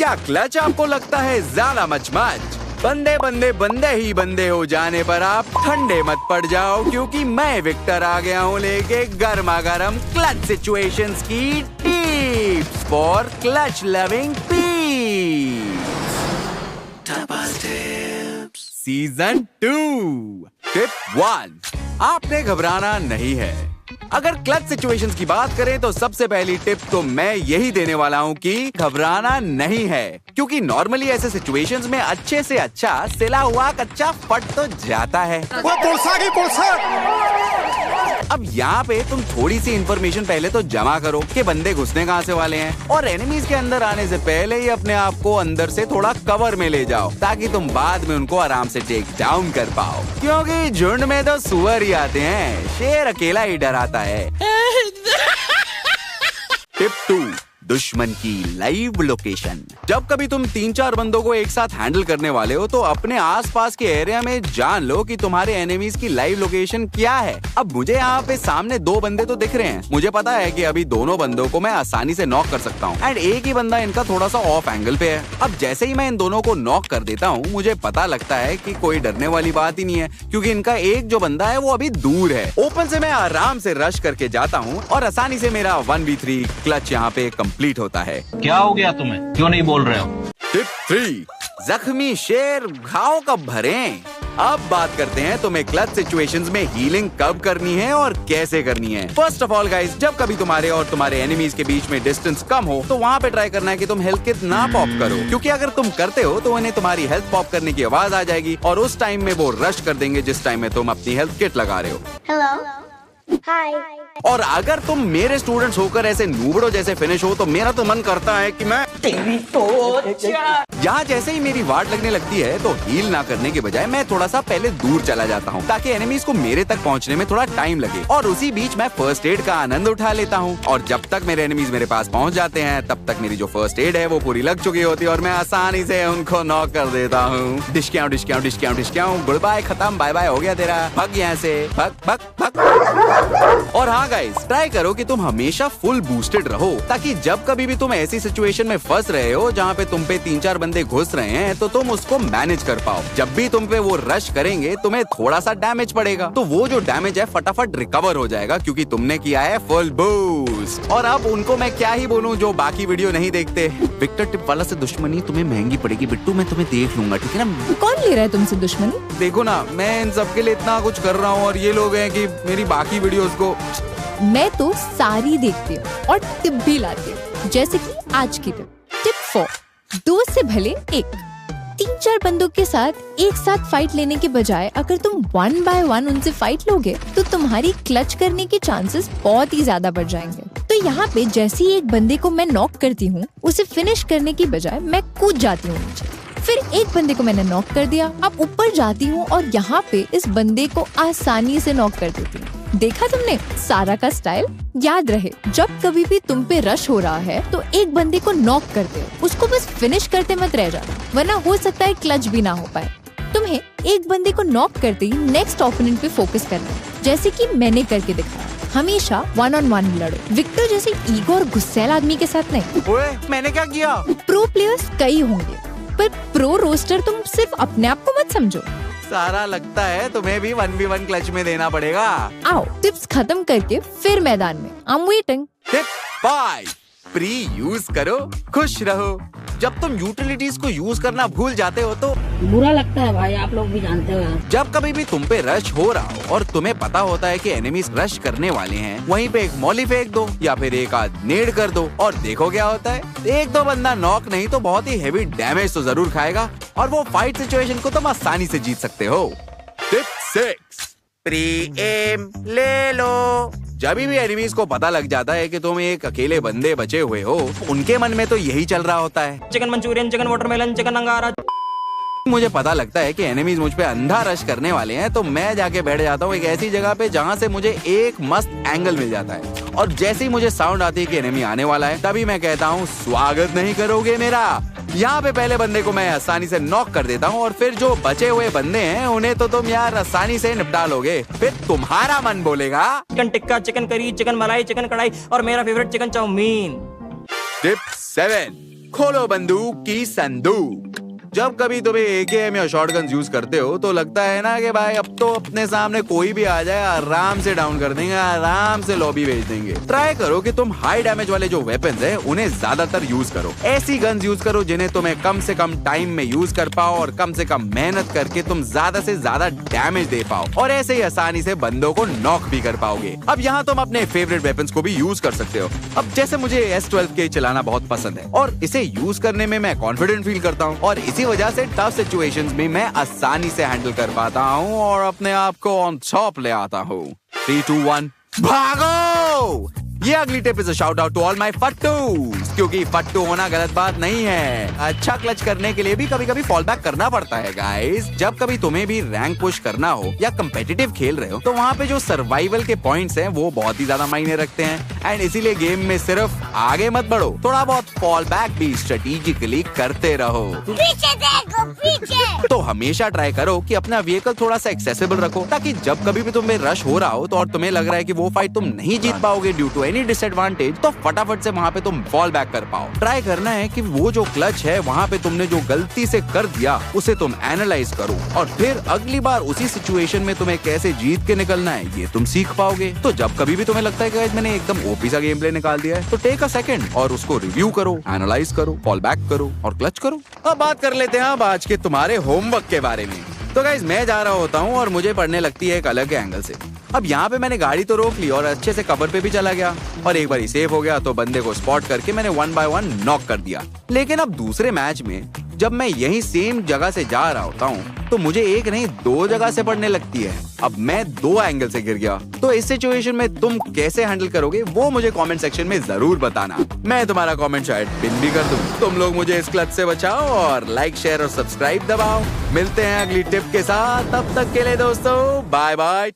क्या क्लच आपको लगता है ज्यादा मचमच? बंदे बंदे बंदे ही बंदे हो जाने पर आप ठंडे मत पड़ जाओ, क्योंकि मैं विक्टर आ गया हूँ लेके गर्मा गर्म क्लच सिचुएशंस की tips for clutch loving peeps. Season 2 tip 1, आपने घबराना नहीं है। अगर क्लच सिचुएशंस की बात करें तो सबसे पहली टिप तो मैं यही देने वाला हूँ कि घबराना नहीं है, क्योंकि नॉर्मली ऐसे सिचुएशंस में अच्छे से अच्छा सिला हुआ कच्चा फट तो जाता है। अब यहाँ पे तुम थोड़ी सी इंफॉर्मेशन पहले तो जमा करो कि बंदे घुसने कहाँ से वाले हैं, और एनिमीज के अंदर आने से पहले ही अपने आप को अंदर से थोड़ा कवर में ले जाओ, ताकि तुम बाद में उनको आराम से टेक डाउन कर पाओ, क्योंकि झुंड में तो सुअर ही आते हैं, शेर अकेला ही डराता है। टिप 2, दुश्मन की लाइव लोकेशन। जब कभी तुम 3-4 बंदों को एक साथ हैंडल करने वाले हो तो अपने आसपास के एरिया में जान लो कि तुम्हारे एनिमीज की लाइव लोकेशन क्या है। अब मुझे यहाँ पे सामने 2 बंदे तो दिख रहे हैं, मुझे पता है कि अभी दोनों बंदों को मैं आसानी से नॉक कर सकता हूँ, एंड एक ही बंदा इनका थोड़ा सा ऑफ एंगल पे है। अब जैसे ही मैं इन दोनों को नॉक कर देता हूँ, मुझे पता लगता है कि कोई डरने वाली बात ही नहीं है, क्योंकि इनका एक जो बंदा है वो अभी दूर है। ओपन से मैं आराम से रश करके जाता हूँ और आसानी से मेरा 1v3 क्लच यहाँ पे कंप्लीट होता है। क्या हो गया तुम्हें, क्यों नहीं बोल रहे हो? टिप 3, जख्मी शेर घाव कब भरें। अब बात करते हैं तुम्हें क्लच सिचुएशंस में हीलिंग कब करनी है और कैसे करनी है। फर्स्ट ऑफ ऑल गाइस, जब कभी तुम्हारे और तुम्हारे एनिमीज के बीच में डिस्टेंस कम हो तो वहाँ पे ट्राई करना है कि तुम हेल्थ किट ना पॉप करो, क्योंकि अगर तुम करते हो तो उन्हें तुम्हारी हेल्थ पॉप करने की आवाज आ जाएगी और उस टाइम में वो रश कर देंगे जिस टाइम में तुम अपनी हेल्थ किट लगा रहे हो। हेलो, हाय। और अगर तुम मेरे स्टूडेंट्स होकर ऐसे नूबड़ो जैसे फिनिश हो तो मेरा तो मन करता है कि मैं यहाँ जैसे ही मेरी वाट लगने लगती है तो हील ना करने के बजाय मैं थोड़ा सा पहले दूर चला जाता हूँ, ताकि एनिमीज को मेरे तक पहुँचने में थोड़ा टाइम लगे, और उसी बीच मैं फर्स्ट एड का आनंद उठा लेता हूँ। और जब तक मेरे एनिमीज मेरे पास पहुँच जाते हैं तब तक मेरी जो फर्स्ट एड है वो पूरी लग चुकी होती है और मैं आसानी से उनको नॉक कर देता हूँ। डिस्काउंट गुड बाय, खत्म, बाय बाय हो गया तेरा, भग यहाँ से, भग। और हाँ गाइस, ट्राई करो कि तुम हमेशा फुल बूस्टेड रहो, ताकि जब कभी भी तुम ऐसी सिचुएशन में फंस रहे हो जहाँ पे तुम पे 3-4 बंदे घुस रहे हैं तो तुम उसको मैनेज कर पाओ। जब भी तुम पे वो रश करेंगे तुम्हें थोड़ा सा डैमेज पड़ेगा, तो वो जो डैमेज है फटाफट रिकवर हो जाएगा, क्योंकि तुमने किया है फुल बूस्ट। और अब उनको मैं क्या ही बोलूं जो बाकी वीडियो नहीं देखते। विक्टर टिप वाला से दुश्मनी तुम्हें महंगी पड़ेगी बिट्टू, मैं तुम्हें देख लूंगा, ठीक है ना? कौन ले रहा है तुमसे दुश्मनी? देखो ना, मैं इन सबके लिए इतना कुछ कर रहा हूँ और ये लोग हैं कि मेरी बाकी वीडियोस को। मैं तो सारी देखती हूँ और टिप भी लाती हूँ, जैसे कि आज की टिप 4, 2 से भले 1। 3-4 बंदों के साथ एक साथ फाइट लेने के बजाय अगर तुम 1 by 1 उनसे फाइट लोगे तो तुम्हारी क्लच करने के चांसेस बहुत ही ज्यादा बढ़ जाएंगे। तो यहाँ पे जैसे ही एक बंदे को मैं नॉक करती हूँ, उसे फिनिश करने की बजाय मैं कूद जाती हूँ नीचे। फिर एक बंदे को मैंने नॉक कर दिया, अब ऊपर जाती हूँ और यहाँ पे इस बंदे को आसानी से नॉक कर देती हूँ। देखा तुमने सारा का स्टाइल? याद रहे, जब कभी भी तुम पे रश हो रहा है तो एक बंदे को नॉक कर दो, उसको बस फिनिश करते मत रह जाना, वरना हो सकता है क्लच भी ना हो पाए। तुम्हें एक बंदे को नॉक करते ही नेक्स्ट ओपोनेंट पे फोकस करना है, जैसे कि मैंने करके दिखाया। हमेशा 1-on-1 लड़ो, विक्टर जैसे ईगो और गुस्सैल आदमी के साथ नहीं। ओए, मैंने क्या किया? प्रो प्लेयर्स कई होंगे, पर प्रो रोस्टर तुम सिर्फ अपने आप को मत समझो। सारा लगता है तुम्हें भी 1v1 क्लच में देना पड़ेगा। आओ टिप्स खत्म करके फिर मैदान में। I'm waiting। Tip 5, pre use करो, खुश रहो। जब तुम यूटिलिटीज को यूज करना भूल जाते हो तो बुरा लगता है भाई, आप लोग भी जानते हो। जब कभी भी तुम पे रश हो रहा हो और तुम्हें पता होता है कि एनिमीज रश करने वाले हैं, वहीं पे एक मॉली फेंक दो या फिर एक आध नेड कर दो और देखो क्या होता है। 1-2 बंदा नॉक नहीं तो बहुत ही हेवी डैमेज तो जरूर खाएगा और वो फाइट सिचुएशन को तुम आसानी से जीत सकते हो। टिप 6, प्री एम ले लो। जब भी एनिमीज को पता लग जाता है कि तुम एक अकेले बंदे बचे हुए हो, उनके मन में तो यही चल रहा होता है, chicken Manchurian, chicken watermelon, chicken अंगारा। मुझे पता लगता है कि एनिमीज मुझ पे अंधा रश करने वाले हैं, तो मैं जाके बैठ जाता हूँ एक ऐसी जगह पे जहाँ से मुझे एक मस्त एंगल मिल जाता है, और जैसे ही मुझे साउंड आती है कि एनिमी आने वाला है, तभी मैं कहता हूँ स्वागत नहीं करोगे मेरा। यहाँ पे पहले बंदे को मैं आसानी से नॉक कर देता हूँ और फिर जो बचे हुए बंदे हैं उन्हें तो तुम यार आसानी से निपटा लोगे। फिर तुम्हारा मन बोलेगा chicken tikka, chicken curry, chicken मलाई, चिकन कढ़ाई और मेरा फेवरेट चिकन चाउमीन। टिप 7, खोलो बंदूक की संदूक। जब कभी तुम्हें एकेएम या शॉटगन यूज करते हो तो लगता है ना कि भाई अब तो अपने सामने कोई भी आ जाए आराम से डाउन कर देंगे, आराम से लॉबी भेज देंगे। ट्राई करो कि तुम हाई डैमेज वाले जो वेपन्स हैं उन्हें ज्यादातर यूज करो। ऐसी गन्स यूज करो जिन्हें तुम्हें कम से कम टाइम में यूज कर पाओ और कम से कम मेहनत करके तुम ज्यादा से ज्यादा डैमेज दे पाओ और ऐसे ही आसानी से बंदों को नॉक भी कर पाओगे। अब यहाँ तुम अपने फेवरेट वेपन्स को भी यूज कर सकते हो। अब जैसे मुझे S12K चलाना बहुत पसंद है और इसे यूज करने में मैं कॉन्फिडेंट फील करता हूँ और इसी वजह से टफ सिचुएशंस में मैं आसानी से हैंडल कर पाता हूँ और अपने आप को ऑन टॉप ले आता हूँ। 3, 2, 1 भागो। ये अगली tip is a shout out to all my फट्टूस, क्योंकि फट्टू होना गलत बात नहीं है। अच्छा क्लच करने के लिए भी कभी कभी फॉल बैक करना पड़ता है गाइस। जब कभी तुम्हें भी रैंक पुश करना हो या कंपेटिटिव खेल रहे हो तो वहाँ पे जो सर्वाइवल के पॉइंट्स हैं वो बहुत ही ज्यादा मायने रखते हैं एंड इसीलिए गेम में सिर्फ आगे मत बढ़ो, थोड़ा बहुत फॉल बैक भी स्ट्रेटेजिकली करते रहो। पीछे देखो, पीछे। तो हमेशा ट्राई करो कि अपना व्हीकल थोड़ा सा एक्सेसिबल रखो ताकि जब कभी भी तुम्हें रश हो रहा हो तो और तुम्हें लग रहा है कि वो फाइट तुम नहीं जीत पाओगे ड्यू टू एनी डिसएडवांटेज, तो फटाफट से वहाँ पे तुम फॉल बैक कर पाओ। ट्राई करना है कि वो जो क्लच है वहाँ पे तुमने जो गलती से कर दिया उसे तुम एनालाइज करो और फिर अगली बार उसी सिचुएशन में तुम्हें कैसे जीत के निकलना है ये तुम सीख पाओगे। तो जब कभी भी तुम्हें लगता है कि मैंने एकदम ओपी सा गेम प्ले निकाल दिया है तो टेक अ सेकंड और उसको रिव्यू करो, एनालाइज करो, फॉल बैक करो और क्लच करो। अब बात कर लेते हैं अब आज के तुम्हारे होमवर्क के बारे में। तो गाइस मैं जा रहा होता हूँ और मुझे पढ़ने लगती है एक अलग एंगल से। अब यहाँ पे मैंने गाड़ी तो रोक ली और अच्छे से कवर पे भी चला गया और एक बार सेफ हो गया तो बंदे को स्पॉट करके मैंने 1 by 1 नॉक कर दिया। लेकिन अब दूसरे मैच में जब मैं यही सेम जगह से जा रहा होता हूँ तो मुझे एक नहीं 2 जगह से पड़ने लगती है। अब मैं 2 एंगल से गिर गया। तो इस सिचुएशन में तुम कैसे हैंडल करोगे वो मुझे कमेंट सेक्शन में जरूर बताना। मैं तुम्हारा कमेंट शायद पिन भी कर दूं। तुम लोग मुझे इस क्लच से बचाओ और लाइक शेयर और सब्सक्राइब दबाओ। मिलते हैं अगली टिप के साथ, तब तक के लिए दोस्तों बाय बाय।